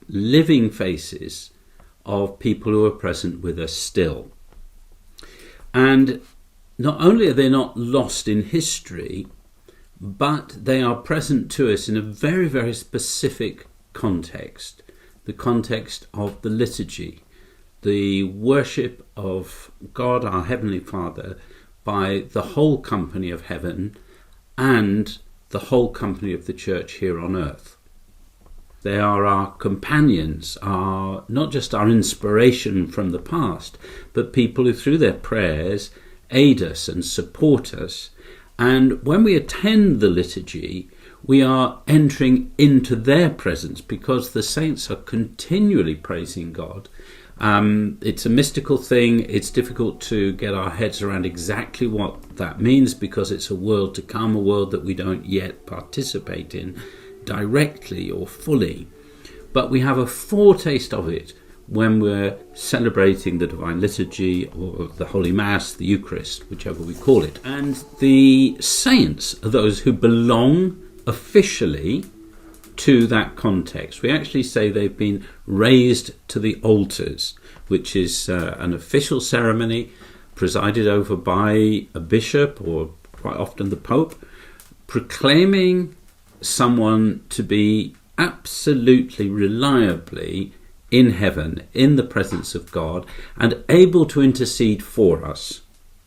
living faces of people who are present with us still. And not only are they not lost in history, but they are present to us in a very, very specific context, the context of the liturgy, the worship of God, our Heavenly Father, by the whole company of heaven and the whole company of the church here on earth. They are our companions, not just our inspiration from the past, but people who through their prayers aid us and support us. And when we attend the liturgy, we are entering into their presence because the saints are continually praising God. It's a mystical thing. It's difficult to get our heads around exactly what that means because it's a world to come, a world that we don't yet participate in directly or fully. But we have a foretaste of it when we're celebrating the Divine Liturgy or the Holy Mass, the Eucharist, whichever we call it. And the saints are those who belong officially to that context. We actually say they've been raised to the altars, which is an official ceremony presided over by a bishop or quite often the Pope, proclaiming someone to be absolutely reliably in heaven, in the presence of God, and able to intercede for us.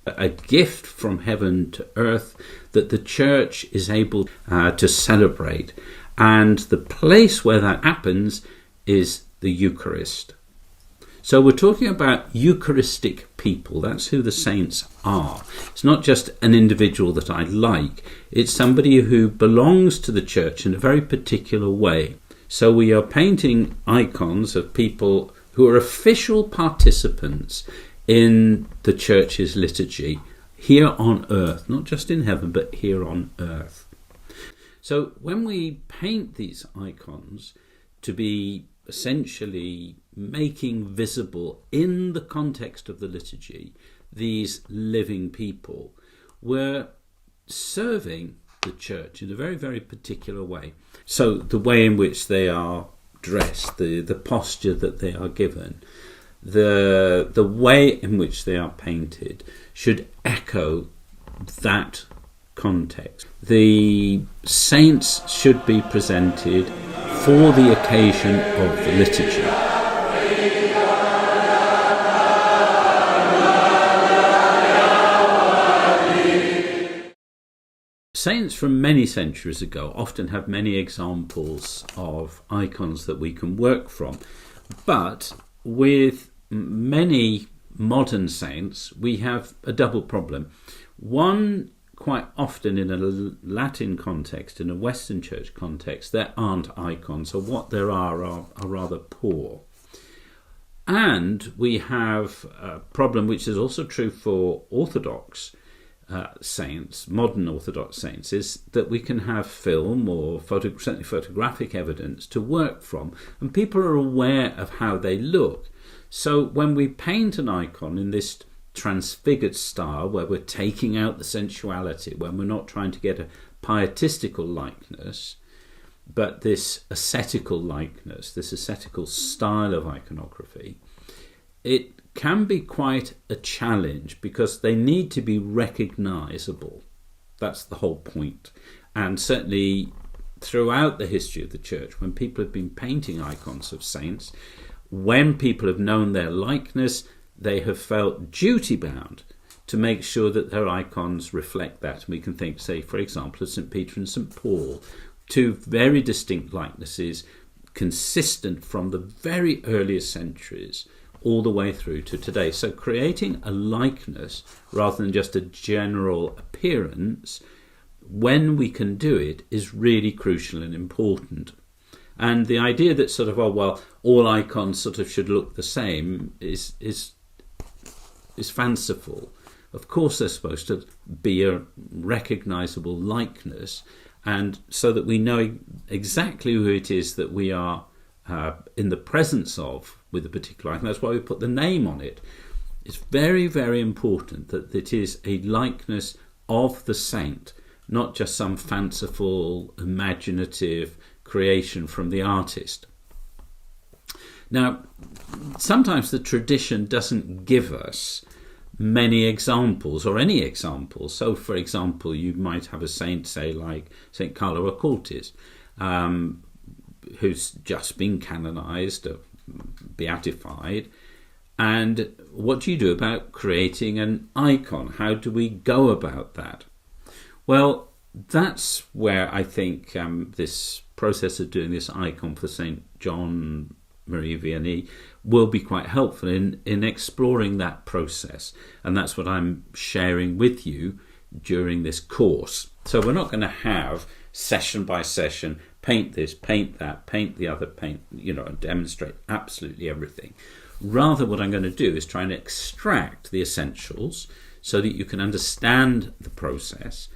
A gift from heaven to earth that the church is able to celebrate. And the place where that happens is the Eucharist. So we're talking about Eucharistic people. That's who the saints are. It's not just an individual that I like. It's somebody who belongs to the church in a very particular way. So we are painting icons of people who are official participants in the church's liturgy here on earth, not just in heaven, but here on earth. So when we paint these icons to be essentially making visible in the context of the liturgy these living people, we're serving the church in a very, very particular way. So the way in which they are dressed, the posture that they are given, the way in which they are painted should echo that context. The saints should be presented for the occasion of the liturgy. Saints from many centuries ago often have many examples of icons that we can work from, but with many modern saints we have a double problem. One, quite often in a Latin context, in a Western Church context, there aren't icons, or what there are rather poor. And we have a problem which is also true for Orthodox saints, modern Orthodox saints, is that we can have film or certainly photographic evidence to work from, and people are aware of how they look. So when we paint an icon in this transfigured style, where we're taking out the sensuality, when we're not trying to get a pietistical likeness, but this ascetical likeness, this ascetical style of iconography, it can be quite a challenge because they need to be recognizable. That's the whole point. And certainly throughout the history of the church, when people have been painting icons of saints, when people have known their likeness, they have felt duty-bound to make sure that their icons reflect that. And we can think, say, for example, of St. Peter and St. Paul, two very distinct likenesses, consistent from the very earliest centuries all the way through to today. So creating a likeness rather than just a general appearance, when we can do it, is really crucial and important. And the idea that sort of, all icons sort of should look the same is fanciful. Of course they're supposed to be a recognizable likeness, and so that we know exactly who it is that we are in the presence of with a particular icon. That's why we put the name on it. It's very, very important that it is a likeness of the saint, not just some fanciful, imaginative creation from the artist. Now, sometimes the tradition doesn't give us many examples or any examples. So, for example, you might have a saint, say, like St. Carlo Acutis, who's just been canonized, beatified. And what do you do about creating an icon? How do we go about that? Well, that's where I think this process of doing this icon for St. John Marie Vianney will be quite helpful in exploring that process. And that's what I'm sharing with you during this course. So we're not going to have session by session, paint this, paint that, paint the other, paint, and demonstrate absolutely everything. Rather, what I'm going to do is try and extract the essentials so that you can understand the process.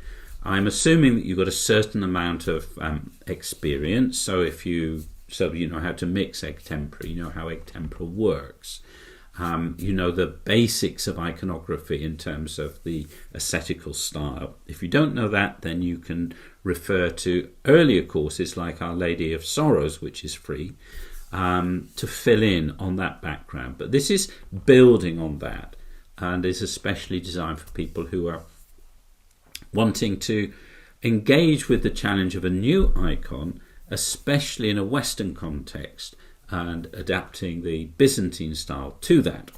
I'm assuming that you've got a certain amount of experience. So you know how to mix egg tempera, you know how egg tempera works. You know the basics of iconography in terms of the ascetical style. If you don't know that, then you can refer to earlier courses like Our Lady of Sorrows, which is free, to fill in on that background. But this is building on that and is especially designed for people who are wanting to engage with the challenge of a new icon, especially in a Western context, and adapting the Byzantine style to that.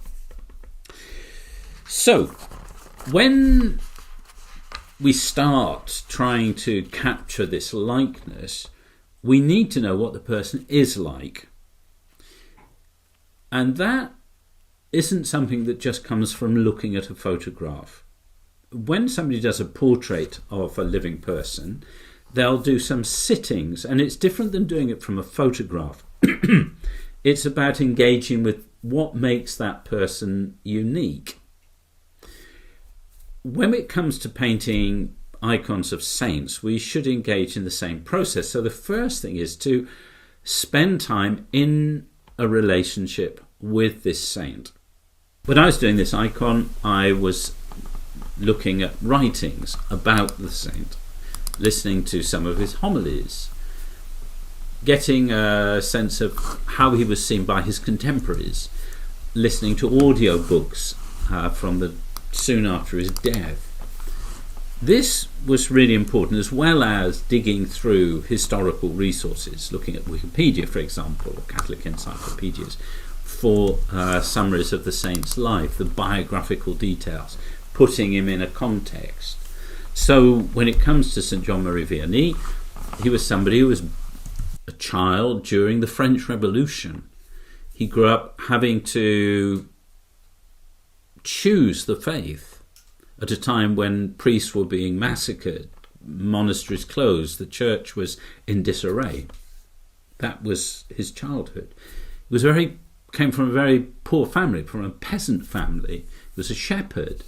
So, when we start trying to capture this likeness, we need to know what the person is like. And that isn't something that just comes from looking at a photograph. When somebody does a portrait of a living person, they'll do some sittings, and it's different than doing it from a photograph. It's about engaging with what makes that person unique. When it comes to painting icons of saints, we should engage in the same process. So the first thing is to spend time in a relationship with this saint. When I was doing this icon, I was looking at writings about the saint, listening to some of his homilies, getting a sense of how he was seen by his contemporaries, listening to audio books from soon after his death. This was really important, as well as digging through historical resources, looking at Wikipedia, for example, or Catholic encyclopedias, for summaries of the saint's life, the biographical details, putting him in a context. So when it comes to St. John Marie Vianney, he was somebody who was a child during the French Revolution. He grew up having to choose the faith at a time when priests were being massacred, monasteries closed, the church was in disarray. That was his childhood. He came from a very poor family, from a peasant family. He was a shepherd.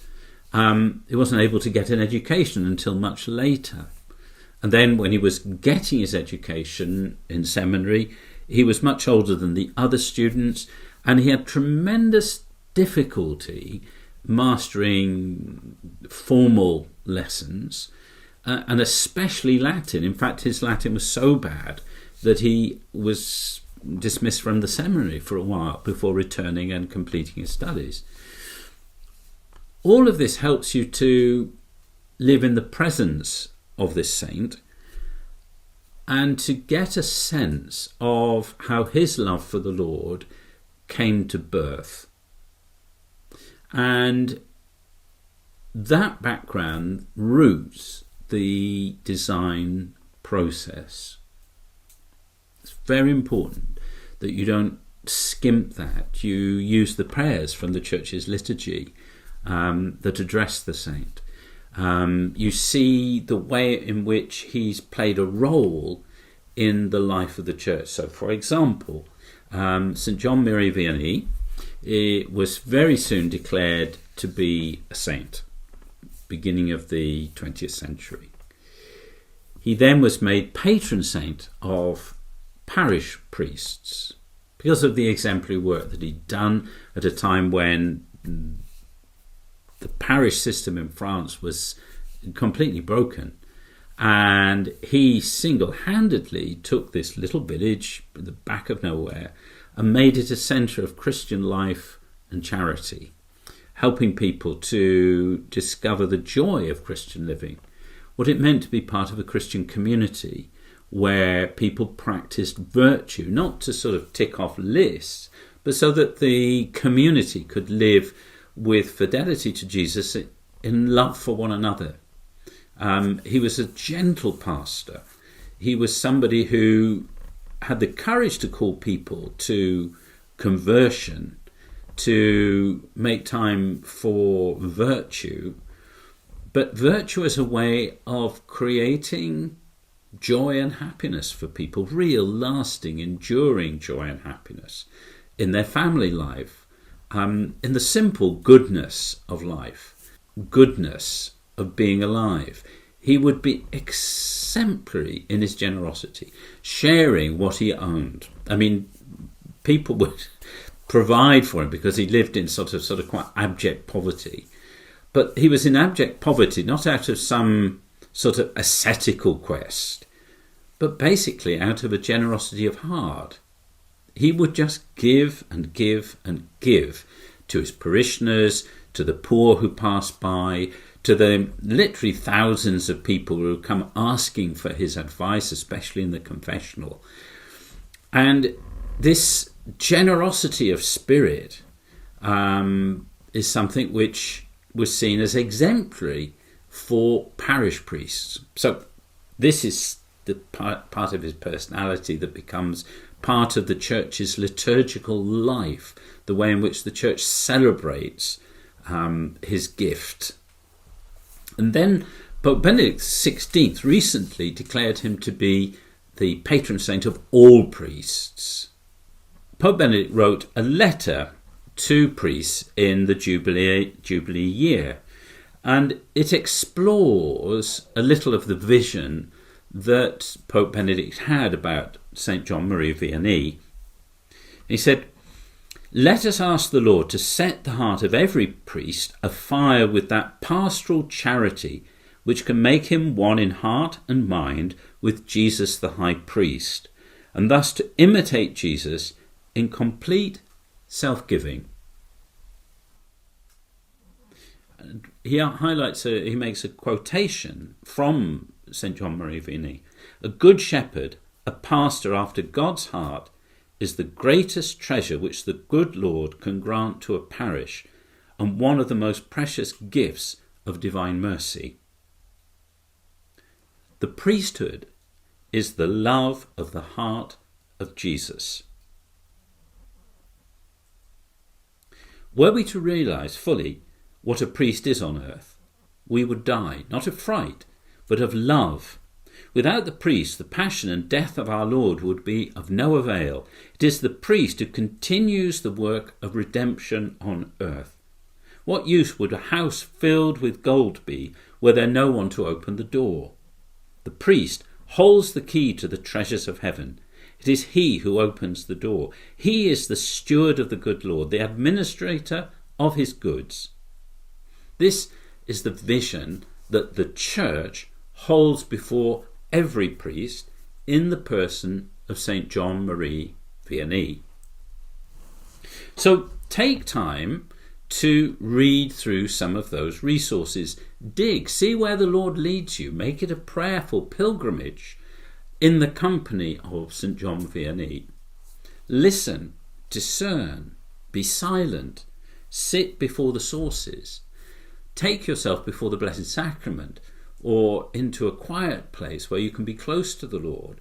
He wasn't able to get an education until much later. And then when he was getting his education in seminary, he was much older than the other students, and he had tremendous difficulty mastering formal lessons, and especially Latin. In fact, his Latin was so bad that he was dismissed from the seminary for a while before returning and completing his studies. All of this helps you to live in the presence of this saint and to get a sense of how his love for the Lord came to birth. And that background roots the design process. It's very important that you don't skimp that. You use the prayers from the church's liturgy that address the saint. You see the way in which he's played a role in the life of the church. So, for example, St. John Marie Vianney was very soon declared to be a saint, beginning of the 20th century. He then was made patron saint of parish priests because of the exemplary work that he'd done at a time when the parish system in France was completely broken. And he single-handedly took this little village in the back of nowhere and made it a centre of Christian life and charity, helping people to discover the joy of Christian living, what it meant to be part of a Christian community where people practiced virtue, not to sort of tick off lists, but so that the community could live with fidelity to Jesus in love for one another. He was a gentle pastor. He was somebody who had the courage to call people to conversion, to make time for virtue, but virtue as a way of creating joy and happiness for people, real, lasting, enduring joy and happiness in their family life, in the simple goodness of life, goodness of being alive. He would be exemplary in his generosity, sharing what he owned. I mean, people would provide for him because he lived in sort of quite abject poverty. But he was in abject poverty not out of some sort of ascetical quest, but basically out of a generosity of heart. He would just give and give and give to his parishioners, to the poor who passed by, to the literally thousands of people who come asking for his advice, especially in the confessional. And this generosity of spirit is something which was seen as exemplary for parish priests. So this is the part of his personality that becomes part of the church's liturgical life, the way in which the church celebrates his gift. And then Pope Benedict XVI recently declared him to be the patron saint of all priests. Pope Benedict wrote a letter to priests in the Jubilee year, and it explores a little of the vision that Pope Benedict had about St. John Marie Vianney. He said, "Let us ask the Lord to set the heart of every priest afire with that pastoral charity which can make him one in heart and mind with Jesus the High Priest, and thus to imitate Jesus in complete self-giving." He makes a quotation from St. John Marie Vianney. "A good shepherd, a pastor after God's heart, is the greatest treasure which the good Lord can grant to a parish, and one of the most precious gifts of divine mercy." The priesthood is the love of the heart of Jesus. Were we to realise fully what a priest is on earth, we would die, not of fright, but of love. Without the priest, the passion and death of our Lord would be of no avail. It is the priest who continues the work of redemption on earth. What use would a house filled with gold be were there no one to open the door? The priest holds the key to the treasures of heaven. It is he who opens the door. He is the steward of the good Lord, the administrator of his goods. This is the vision that the Church holds before every priest in the person of St. John Marie Vianney. So take time to read through some of those resources. Dig, see where the Lord leads you. Make it a prayerful pilgrimage in the company of St. John Vianney. Listen, discern, be silent, sit before the sources. Take yourself before the Blessed Sacrament or into a quiet place where you can be close to the Lord,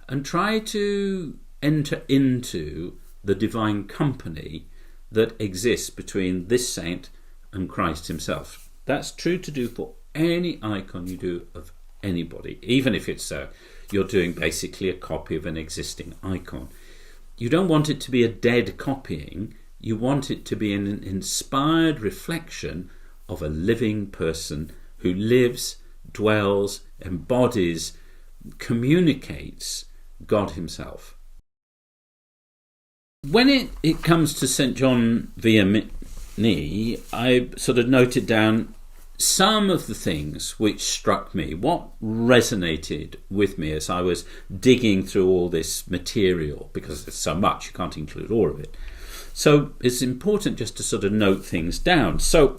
and try to enter into the divine company that exists between this saint and Christ himself. That's true to do for any icon you do of anybody, even if it's you're doing basically a copy of an existing icon. You don't want it to be a dead copying. You want it to be an inspired reflection of a living person who lives, dwells, embodies, communicates God himself. When it comes to St. John Vianney, I sort of noted down some of the things which struck me, what resonated with me as I was digging through all this material, because there's so much, you can't include all of it. So it's important just to sort of note things down. So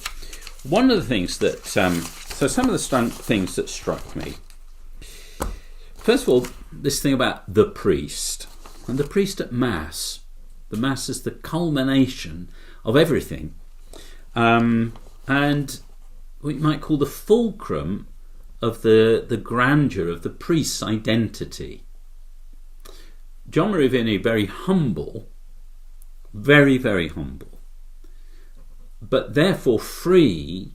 one of the things that, so some of the things that struck me, first of all, this thing about the priest, and the priest at Mass. The Mass is the culmination of everything. And what you might call the fulcrum of the grandeur of the priest's identity. John Marie Vianney, very humble, very, very humble, but therefore free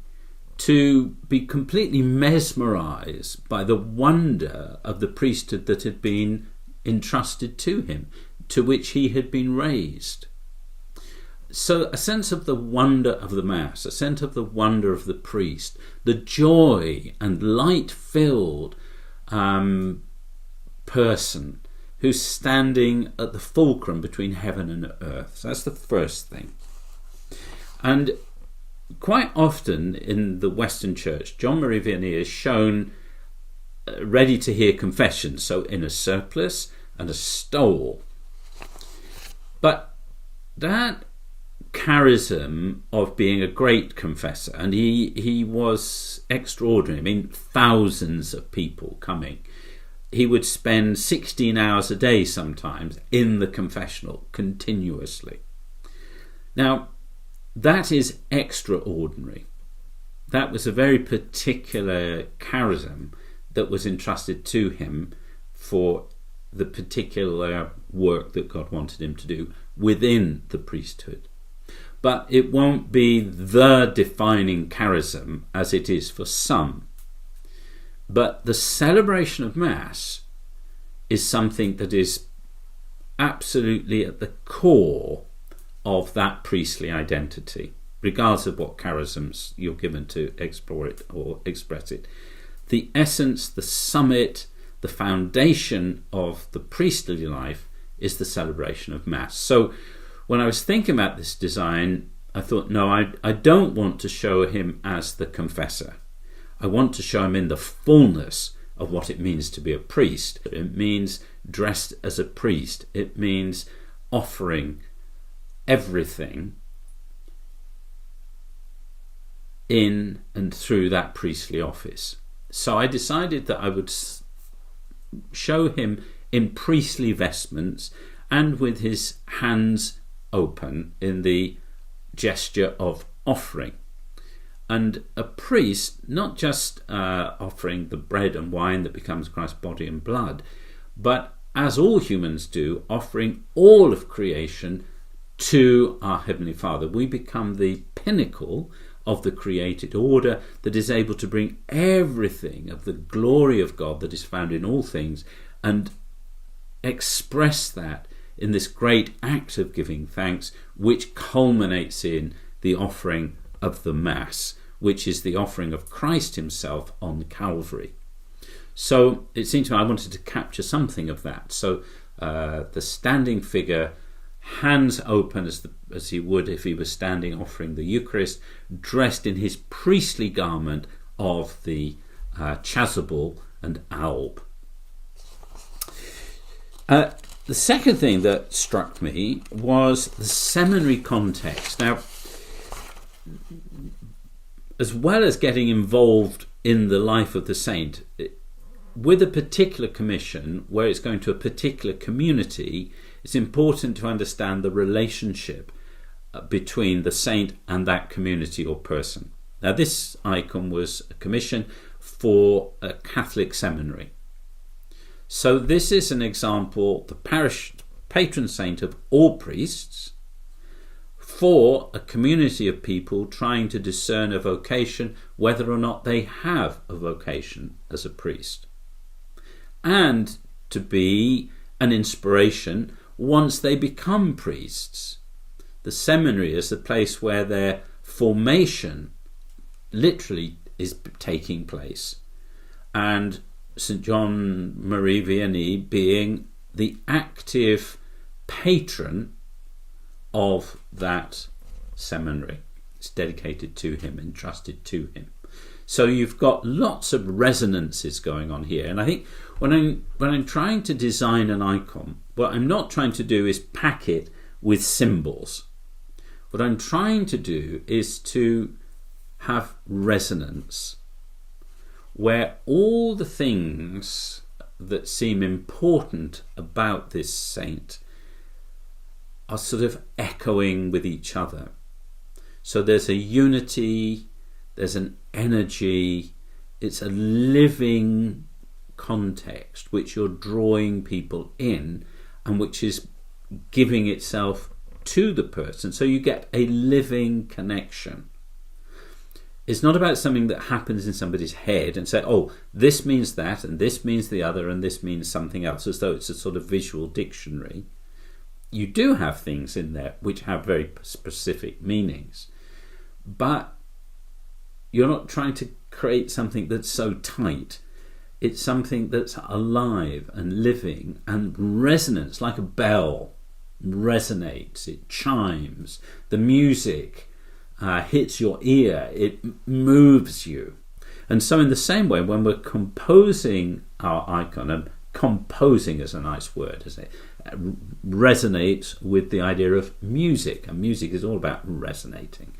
to be completely mesmerised by the wonder of the priesthood that had been entrusted to him, to which he had been raised. So a sense of the wonder of the Mass, a sense of the wonder of the priest, the joy and light-filled person who's standing at the fulcrum between heaven and earth. So that's the first thing. And quite often in the Western Church, John Marie Vianney is shown ready to hear confession, so in a surplice and a stole. But that charism of being a great confessor, and he was extraordinary. I mean, thousands of people coming. He would spend 16 hours a day sometimes in the confessional continuously. Now, that is extraordinary. That was a very particular charism that was entrusted to him for the particular work that God wanted him to do within the priesthood. But it won't be the defining charism as it is for some. But the celebration of Mass is something that is absolutely at the core of that priestly identity, regardless of what charisms you're given to explore it or express it. The essence, the summit, the foundation of the priestly life is the celebration of Mass. So when I was thinking about this design, I thought, no, I don't want to show him as the confessor. I want to show him in the fullness of what it means to be a priest. It means dressed as a priest. It means offering everything in and through that priestly office. So I decided that I would show him in priestly vestments and with his hands open in the gesture of offering. And a priest, not just offering the bread and wine that becomes Christ's body and blood, but as all humans do, offering all of creation to our Heavenly Father. We become the pinnacle of the created order that is able to bring everything of the glory of God that is found in all things and express that in this great act of giving thanks, which culminates in the offering of the Mass, which is the offering of Christ himself on Calvary. So it seemed to me I wanted to capture something of that. So the standing figure, hands open as he would if he was standing offering the Eucharist, dressed in his priestly garment of the chasuble and alb. The second thing that struck me was the seminary context. Now, as well as getting involved in the life of the saint, with a particular commission where it's going to a particular community, it's important to understand the relationship between the saint and that community or person. Now, this icon was a commission for a Catholic seminary. So this is an example, the parish patron saint of all priests, for a community of people trying to discern a vocation, whether or not they have a vocation as a priest, and to be an inspiration once they become priests. The seminary is the place where their formation literally is taking place, and St. John Marie Vianney being the active patron of that seminary. It's dedicated to him, entrusted to him. So you've got lots of resonances going on here. And I think when I'm trying to design an icon, what I'm not trying to do is pack it with symbols. What I'm trying to do is to have resonance where all the things that seem important about this saint are sort of echoing with each other. So there's a unity, there's an energy, it's a living context which you're drawing people in and which is giving itself to the person. So you get a living connection. It's not about something that happens in somebody's head and say, oh, this means that, and this means the other, and this means something else, as though it's a sort of visual dictionary. You do have things in there which have very specific meanings, but you're not trying to create something that's so tight. It's something that's alive and living and resonance, like a bell resonates, it chimes, the music hits your ear, it moves you. And so in the same way, when we're composing our icon, and composing is a nice word, isn't it? Resonates with the idea of music, and music is all about resonating.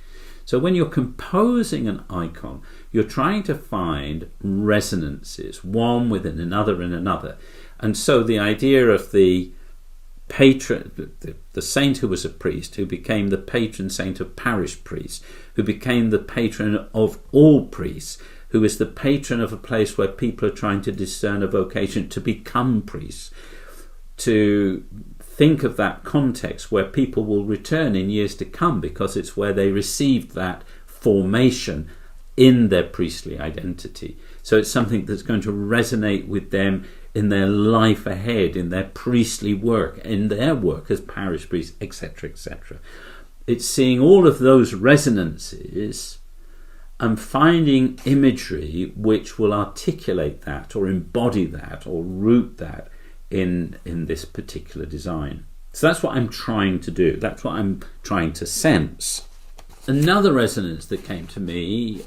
So when you're composing an icon, you're trying to find resonances, one within another and another. And so the idea of the patron, the saint who was a priest, who became the patron saint of parish priests, who became the patron of all priests, who is the patron of a place where people are trying to discern a vocation to become priests, to think of that context where people will return in years to come because it's where they received that formation in their priestly identity. So it's something that's going to resonate with them in their life ahead, in their priestly work, in their work as parish priests, etc., etc. It's seeing all of those resonances and finding imagery which will articulate that or embody that or root that in this particular design. So that's what I'm trying to do. That's what I'm trying to sense. Another resonance that came to me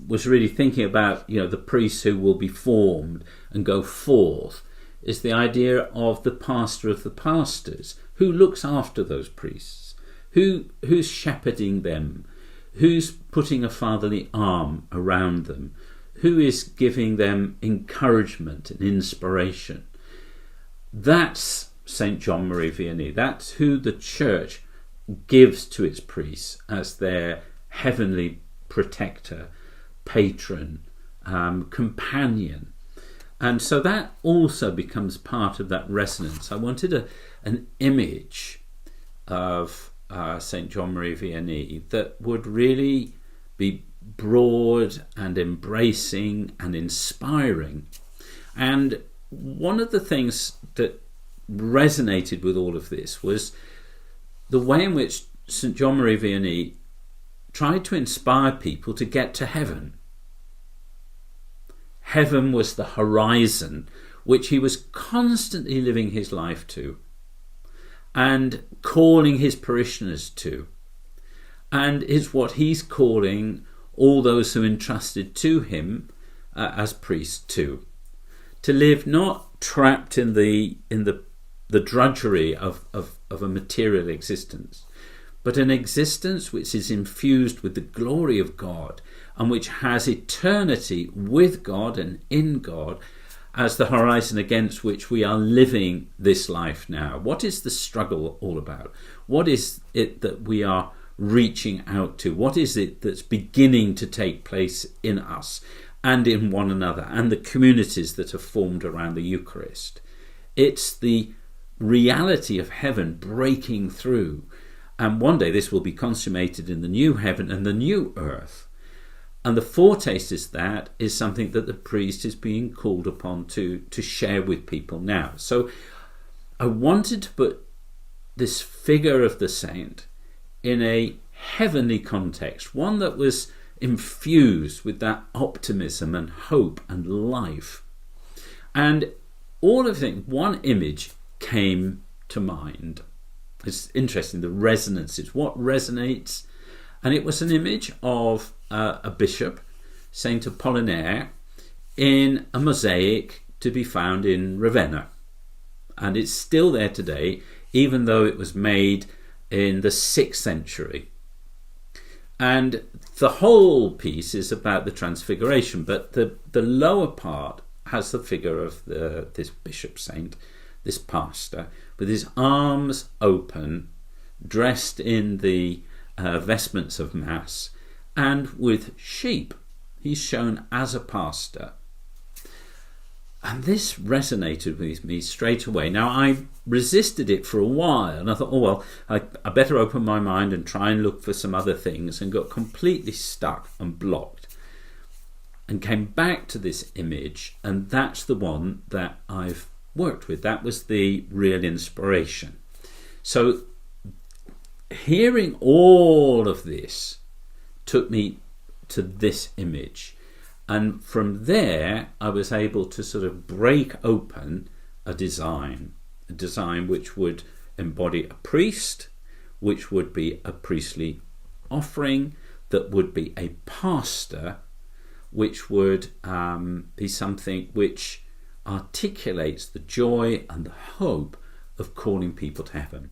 was really thinking about, the priests who will be formed and go forth, is the idea of the pastor of the pastors. Who looks after those priests? Who's shepherding them? Who's putting a fatherly arm around them? Who is giving them encouragement and inspiration? That's St. John Marie Vianney. That's who the church gives to its priests as their heavenly protector, patron, companion. And so that also becomes part of that resonance. I wanted an image of St. John Marie Vianney that would really be broad and embracing and inspiring. And one of the things that resonated with all of this was the way in which St. John Marie Vianney tried to inspire people to get to heaven. Heaven was the horizon which he was constantly living his life to and calling his parishioners to. And it's what he's calling all those who entrusted to him as priests to live not trapped in the drudgery of a material existence, but an existence which is infused with the glory of God and which has eternity with God and in God as the horizon against which we are living this life now. What is the struggle all about? What is it that we are reaching out to? What is it that's beginning to take place in us and in one another and the communities that are formed around the Eucharist? It's the reality of heaven breaking through. And one day this will be consummated in the new heaven and the new earth. And the foretaste is something that the priest is being called upon to share with people now. So I wanted to put this figure of the saint in a heavenly context, one that was infused with that optimism and hope and life. And all of it, one image came to mind. It's interesting, the resonances, what resonates. And it was an image of a bishop, Saint Apollinaire, in a mosaic to be found in Ravenna. And it's still there today, even though it was made in the 6th century. And the whole piece is about the Transfiguration, but the lower part has the figure of this bishop saint, this pastor, with his arms open, dressed in the vestments of Mass, and with sheep. He's shown as a pastor. And this resonated with me straight away. Now, I resisted it for a while, and I thought, oh, well, I better open my mind and try and look for some other things, and got completely stuck and blocked. And came back to this image, and that's the one that I've worked with. That was the real inspiration. So hearing all of this took me to this image. And from there, I was able to sort of break open a design which would embody a priest, which would be a priestly offering, that would be a pastor, which would be something which articulates the joy and the hope of calling people to heaven.